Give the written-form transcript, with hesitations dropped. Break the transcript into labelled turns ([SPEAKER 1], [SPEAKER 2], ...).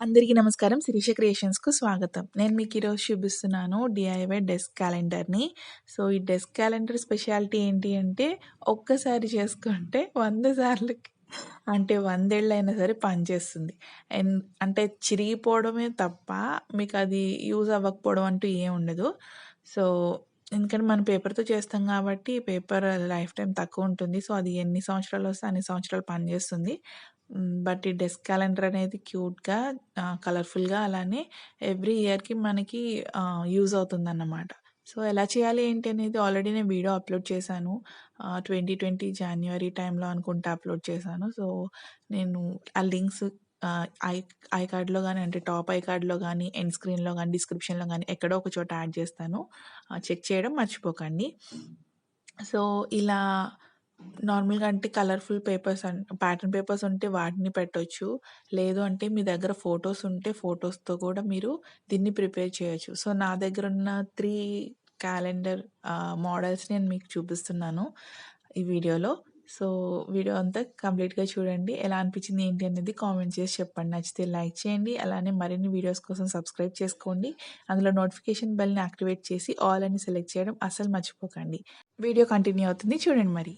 [SPEAKER 1] అందరికీ నమస్కారం. శిరీష క్రియేషన్స్‌కు స్వాగతం. నేను మీకు ఈరోజు చూపిస్తున్నాను డీఐవై డెస్క్ క్యాలెండర్‌ని. సో, ఈ డెస్క్ క్యాలెండర్ స్పెషాలిటీ ఏంటి అంటే, ఒక్కసారి చేసుకుంటే 100 సార్లకి అంటే 100 ఏళ్ళైనా సరే పనిచేస్తుంది. ఎన్ అంటే చిరిగిపోవడమే తప్ప మీకది యూజ్ అవ్వకపోవడం అంటూ ఏం ఉండదు. సో, ఎందుకంటే మనం పేపర్‌తో చేస్తాం కాబట్టి పేపర్ లైఫ్ టైమ్ తక్కువుంటుంది. సో, అది ఎన్ని సంవత్సరాలొస్తే అన్ని సంవత్సరాలు పనిచేస్తుంది. బట్ ఈ డెస్క్ క్యాలెండర్ అనేది క్యూట్‌గా కలర్‌ఫుల్‌గా అలానే ఎవ్రీ ఇయర్‌కి మనకి యూజ్ అవుతుందన్నమాట. సో, ఎలా చేయాలి ఏంటి అనేది ఆల్రెడీ నేను వీడియో అప్‌లోడ్ చేశాను. 2020 జాన్యువరి టైంలో అనుకుంటా అప్‌లోడ్ చేశాను. సో, నేను ఆ లింక్స్ ఆహ్, ఐ ఐ కార్డ్‌లో గాని అంటే టాప్ ఐ కార్డ్‌లో గాని, ఎండ్ స్క్రీన్‌లో గాని, డిస్క్రిప్షన్‌లో గాని ఎక్కడో ఒక చోట యాడ్ చేస్తాను. చెక్ చేయడం మర్చిపోకండి. సో, ఇలా నార్మల్‌గా అంటే కలర్‌ఫుల్ పేపర్స్ ప్యాటర్న్ పేపర్స్ ఉంటే వాటిని పెట్టొచ్చు. లేదు అంటే మీ దగ్గర ఫోటోస్ ఉంటే ఫోటోస్‌తో కూడా మీరు దీన్ని ప్రిపేర్ చేయొచ్చు. సో, నా దగ్గరున్న 3 క్యాలెండర్ మోడల్స్ నేను మీకు చూపిస్తున్నాను ఈ వీడియోలో. సో, వీడియో అంతా కంప్లీట్‌గా చూడండి. ఎలా అనిపించింది ఏంటి అనేది కామెంట్ చేసి చెప్పండి. నచ్చితే లైక్ చేయండి. అలానే మరిన్ని వీడియోస్ కోసం సబ్స్క్రైబ్ చేసుకోండి. అందులో నోటిఫికేషన్ బెల్‌ని యాక్టివేట్ చేసి ఆల్ అని సెలెక్ట్ చేయడం అస్సలు మర్చిపోకండి. వీడియో కంటిన్యూ అవుతుంది చూడండి మరి.